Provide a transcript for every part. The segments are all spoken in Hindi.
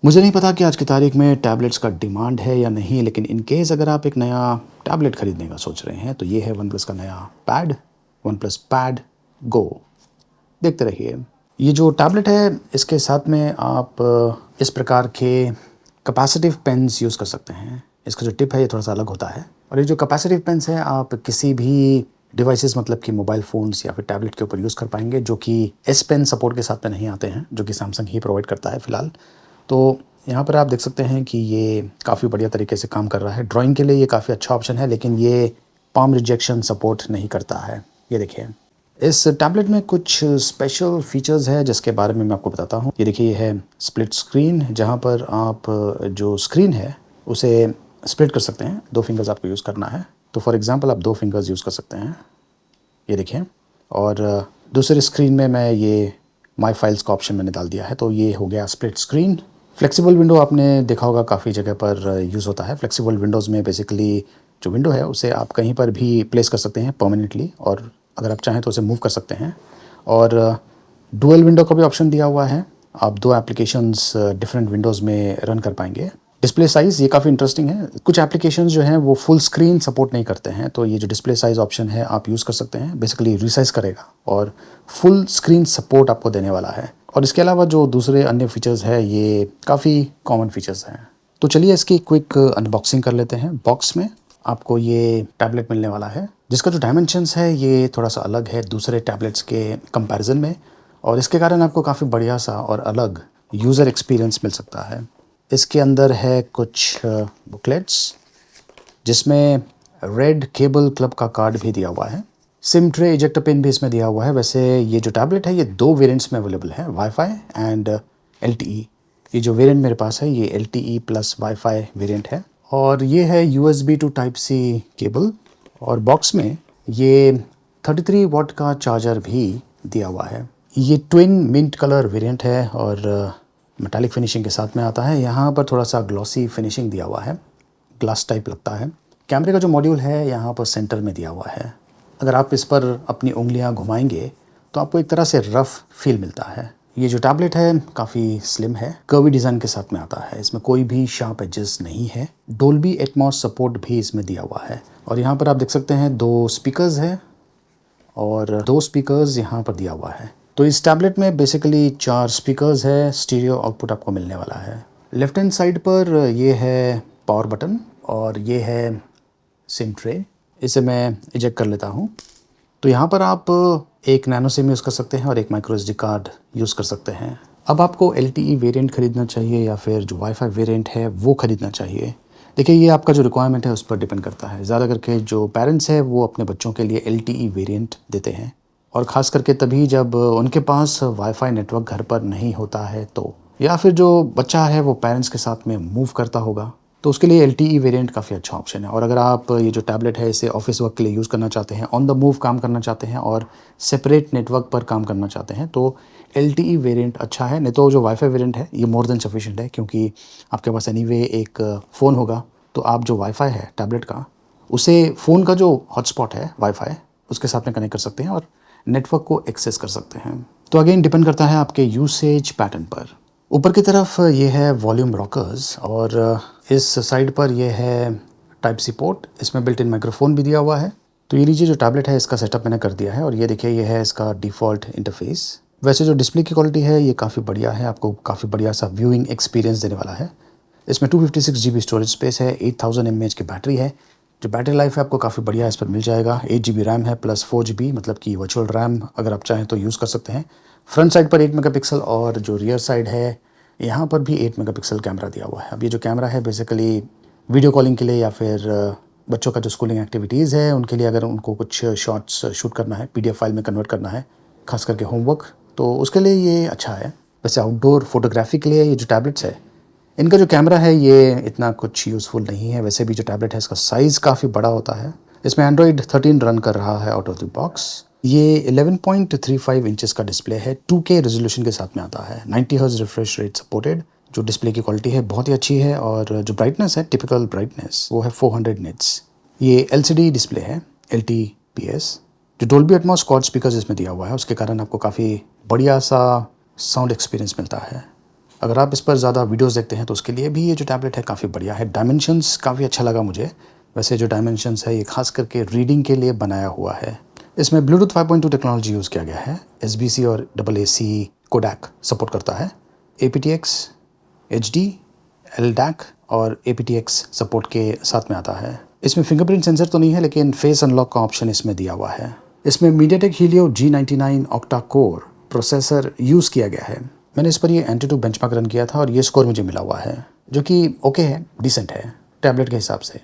मुझे नहीं पता कि आज की तारीख में टैबलेट्स का डिमांड है या नहीं, लेकिन इन केस अगर आप एक नया टैबलेट खरीदने का सोच रहे हैं तो ये है वन प्लस का नया पैड, वन प्लस पैड गो। देखते रहिए। ये जो टैबलेट है इसके साथ में आप इस प्रकार के कैपेसिटिव पेन्स यूज़ कर सकते हैं। इसका जो टिप है ये थोड़ा सा अलग होता है, और ये जो कैपेसिटिव पेन्स है आप किसी भी डिवाइसेस मतलब कि मोबाइल फ़ोन्स या फिर टैबलेट के ऊपर यूज़ कर पाएंगे, जो कि एस पेन सपोर्ट के साथ में नहीं आते हैं, जो कि सैमसंग ही प्रोवाइड करता है फ़िलहाल। तो यहाँ पर आप देख सकते हैं कि ये काफ़ी बढ़िया तरीके से काम कर रहा है। ड्राइंग के लिए ये काफ़ी अच्छा ऑप्शन है, लेकिन ये पाम रिजेक्शन सपोर्ट नहीं करता है। ये देखिए, इस टैबलेट में कुछ स्पेशल फीचर्स है जिसके बारे में मैं आपको बताता हूँ। ये देखिए, ये है स्प्लिट स्क्रीन, जहाँ पर आप जो स्क्रीन है उसे स्प्लिट कर सकते हैं। 2 फिंगर्स आपको यूज़ करना है। तो फॉर एग्ज़ाम्पल आप 2 फिंगर्स यूज़ कर सकते हैं। ये देखिए, और दूसरे स्क्रीन में मैं ये माई फाइल्स का ऑप्शन मैंने डाल दिया है, तो ये हो गया स्प्लिट स्क्रीन। फ्लेक्सिबल विंडो आपने देखा होगा काफ़ी जगह पर यूज़ होता है। फ्लेक्सिबल विंडोज़ में बेसिकली जो विंडो है उसे आप कहीं पर भी प्लेस कर सकते हैं परमानेंटली, और अगर आप चाहें तो उसे मूव कर सकते हैं। और डुअल विंडो का भी ऑप्शन दिया हुआ है। आप 2 एप्लीकेशंस डिफरेंट विंडोज़ में रन कर पाएंगे। डिस्प्ले साइज़ ये काफ़ी इंटरेस्टिंग है। कुछ एप्लीकेशंस जो हैं वो फुल स्क्रीन सपोर्ट नहीं करते हैं, तो ये जो डिस्प्ले साइज़ ऑप्शन है आप यूज़ कर सकते हैं। बेसिकली रिसाइज़ करेगा और फुल स्क्रीन सपोर्ट आपको देने वाला है। और इसके अलावा जो दूसरे अन्य फीचर्स है ये काफ़ी कॉमन फीचर्स हैं। तो चलिए इसकी क्विक अनबॉक्सिंग कर लेते हैं। बॉक्स में आपको ये टैबलेट मिलने वाला है, जिसका जो डायमेंशंस है ये थोड़ा सा अलग है दूसरे टैबलेट्स के कंपैरिजन में, और इसके कारण आपको काफ़ी बढ़िया सा और अलग यूज़र एक्सपीरियंस मिल सकता है। इसके अंदर है कुछ बुकलेट्स, जिसमें रेड केबल क्लब का कार्ड भी दिया हुआ है। सिम ट्रे इजेक्टर पिन भी इसमें दिया हुआ है। वैसे ये जो टैबलेट है ये 2 वेरिएंट्स में अवेलेबल है, वाईफाई एंड LTE। ये जो वेरिएंट मेरे पास है ये LTE प्लस वाईफाई वेरिएंट है, और ये है USB to type C cable. और बॉक्स में ये 33 वाट का चार्जर भी दिया हुआ है। ये ट्विन मिंट कलर वेरिएंट है और मेटालिक फिनिशिंग के साथ में आता है। यहाँ पर थोड़ा सा ग्लॉसी फिनिशिंग दिया हुआ है, ग्लास टाइप लगता है। कैमरे का जो मॉड्यूल है यहाँ पर सेंटर में दिया हुआ है। अगर आप इस पर अपनी उंगलियाँ घुमाएंगे तो आपको एक तरह से रफ़ फील मिलता है। ये जो टैबलेट है काफ़ी स्लिम है, कर्वी डिज़ाइन के साथ में आता है। इसमें कोई भी शार्प एजेस नहीं है। डोल्बी एटमॉस सपोर्ट भी इसमें दिया हुआ है। और यहाँ पर आप देख सकते हैं 2 स्पीकर्स हैं और 2 स्पीकर्स यहाँ पर दिया हुआ है। तो इस टैबलेट में बेसिकली 4 स्पीकर्स है। स्टीरियो आउटपुट आपको मिलने वाला है। लेफ्ट हैंड साइड पर ये है पावर बटन और ये है सिम ट्रे। इसे मैं इजेक्ट कर लेता हूँ। तो यहाँ पर आप एक नैनो सिम यूज़ कर सकते हैं और एक माइक्रो SD कार्ड यूज़ कर सकते हैं। अब आपको LTE वेरिएंट ख़रीदना चाहिए या फिर जो वाईफाई वेरिएंट है वो ख़रीदना चाहिए। देखिए, ये आपका जो रिक्वायरमेंट है उस पर डिपेंड करता है। ज़्यादा करके जो पेरेंट्स हैं वो अपने बच्चों के लिए LTE वेरिएंट देते हैं, और ख़ास करके तभी जब उनके पास वाईफाई नेटवर्क घर पर नहीं होता है, तो या फिर जो बच्चा है वो पेरेंट्स के साथ में मूव करता होगा, तो उसके लिए LTE वेरिएंट काफ़ी अच्छा ऑप्शन है। और अगर आप ये जो टैबलेट है इसे ऑफिस वर्क के लिए यूज़ करना चाहते हैं, ऑन द मूव काम करना चाहते हैं और सेपरेट नेटवर्क पर काम करना चाहते हैं, तो LTE वेरिएंट अच्छा है। नहीं तो जो वाईफाई वेरिएंट है ये मोर देन सफिशिएंट है, क्योंकि आपके पास एनीवे एक फ़ोन होगा, तो आप जो वाईफाई है टैबलेट का उसे फ़ोन का जो हॉटस्पॉट है वाईफाई उसके साथ में कनेक्ट कर सकते हैं और नेटवर्क को एक्सेस कर सकते हैं। तो अगेन डिपेंड करता है आपके यूसेज पैटर्न पर। ऊपर की तरफ ये है वॉल्यूम रॉकर्स, और इस साइड पर ये है टाइप सी पोर्ट। इसमें बिल्ट इन माइक्रोफोन भी दिया हुआ है। तो ये लीजिए, जो टैबलेट है इसका सेटअप मैंने कर दिया है, और ये देखिए ये है इसका डिफ़ॉल्ट इंटरफेस। वैसे जो डिस्प्ले की क्वालिटी है ये काफ़ी बढ़िया है, आपको काफ़ी बढ़िया सा व्यूइंग एक्सपीरियंस देने वाला है। इसमें 256 GB स्टोरेज स्पेस है, 8000 mAh की बैटरी है। जो बैटरी लाइफ है आपको काफ़ी बढ़िया इस पर मिल जाएगा। 8 GB रैम है प्लस 4 GB मतलब कि वर्चुअल रैम अगर आप चाहें तो यूज़ कर सकते हैं। फ्रंट साइड पर 8 मेगापिक्सल और जो रियर साइड है यहाँ पर भी 8 मेगापिक्सल कैमरा दिया हुआ है। अब ये जो कैमरा है बेसिकली वीडियो कॉलिंग के लिए या फिर बच्चों का जो स्कूलिंग एक्टिविटीज़ है उनके लिए, अगर उनको कुछ शॉट्स शूट करना है, PDF फाइल में कन्वर्ट करना है, खास करके होमवर्क, तो उसके लिए ये अच्छा है। वैसे आउटडोर फोटोग्राफी के लिए ये जो टैबलेट्स है इनका जो कैमरा है ये इतना कुछ यूज़फुल नहीं है। वैसे भी जो टैबलेट है इसका साइज़ काफ़ी बड़ा होता है। इसमें Android 13 रन कर रहा है आउट ऑफ द बॉक्स। ये 11.35 इंचेस का डिस्प्ले है, 2K रेजोल्यूशन के साथ में आता है, 90 हर्ट्ज रिफ्रेश रेट सपोर्टेड। जो डिस्प्ले की क्वालिटी है बहुत ही अच्छी है, और जो ब्राइटनेस है टिपिकल ब्राइटनेस वो है 400 निट्स। ये LCD डिस्प्ले है, LTPS। जो डोल्बी एटमॉस क्वाड स्पीकर्स इसमें दिया हुआ है उसके कारण आपको काफ़ी बढ़िया सा साउंड एक्सपीरियंस मिलता है। अगर आप इस पर ज़्यादा वीडियोस देखते हैं तो उसके लिए भी ये जो टैबलेट है काफ़ी बढ़िया है। डायमेंशंस काफ़ी अच्छा लगा मुझे। वैसे जो डायमेंशंस है ये खास करके रीडिंग के लिए बनाया हुआ है। इसमें ब्लूटूथ 5.2 टेक्नोलॉजी यूज़ किया गया है। एसबीसी और AAC कोडैक सपोर्ट करता है। aptX, HD, LDAC और aptX सपोर्ट के साथ में आता है। इसमें फिंगरप्रिंट सेंसर तो नहीं है लेकिन फेस अनलॉक का ऑप्शन इसमें दिया हुआ है। इसमें MediaTek Helio G99 octa core processor use किया गया है। मैंने इस पर ये एंटूटू बेंचमार्क रन किया था और ये स्कोर मुझे मिला हुआ है, जो कि ओके है, डिसेंट है टैबलेट के हिसाब से।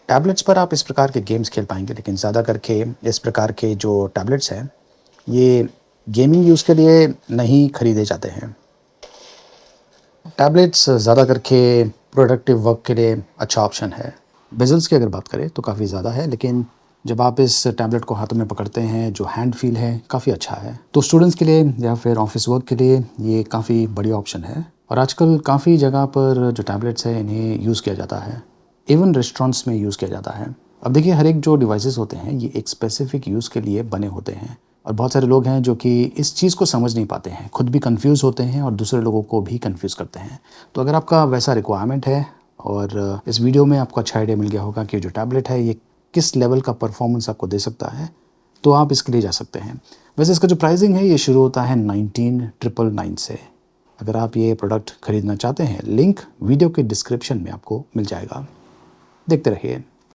टैबलेट्स पर आप इस प्रकार के गेम्स खेल पाएंगे, लेकिन ज़्यादा करके इस प्रकार के जो टैबलेट्स हैं ये गेमिंग यूज़ के लिए नहीं खरीदे जाते हैं। टैबलेट्स ज़्यादा करके प्रोडक्टिव वर्क के लिए अच्छा ऑप्शन है। बेजल्स की अगर बात करें तो काफ़ी ज़्यादा है, लेकिन जब आप इस टैबलेट को हाथों में पकड़ते हैं जो हैंड फील है काफ़ी अच्छा है। तो स्टूडेंट्स के लिए या फिर ऑफिस वर्क के लिए ये काफ़ी बढ़िया ऑप्शन है और आजकल काफ़ी जगह पर जो टैबलेट्स है इन्हें यूज़ किया जाता है, इवन रेस्टोरेंट्स में यूज़ किया जाता है। अब देखिए, हर एक जो डिवाइसेस होते हैं ये एक स्पेसिफिक यूज़ के लिए बने होते हैं और बहुत सारे लोग हैं जो कि इस चीज़ को समझ नहीं पाते हैं, खुद भी कंफ्यूज होते हैं और दूसरे लोगों को भी कंफ्यूज करते हैं। तो अगर आपका वैसा रिक्वायरमेंट है और इस वीडियो में आपको अच्छा आइडिया मिल गया होगा कि जो टैबलेट है ये किस लेवल का परफॉर्मेंस आपको दे सकता है, तो आप इसके लिए जा सकते हैं। वैसे इसका जो प्राइसिंग है ये शुरू होता है 19,999 से। अगर आप ये प्रोडक्ट खरीदना चाहते हैं, लिंक वीडियो के डिस्क्रिप्शन में आपको मिल जाएगा। देखते रहिए।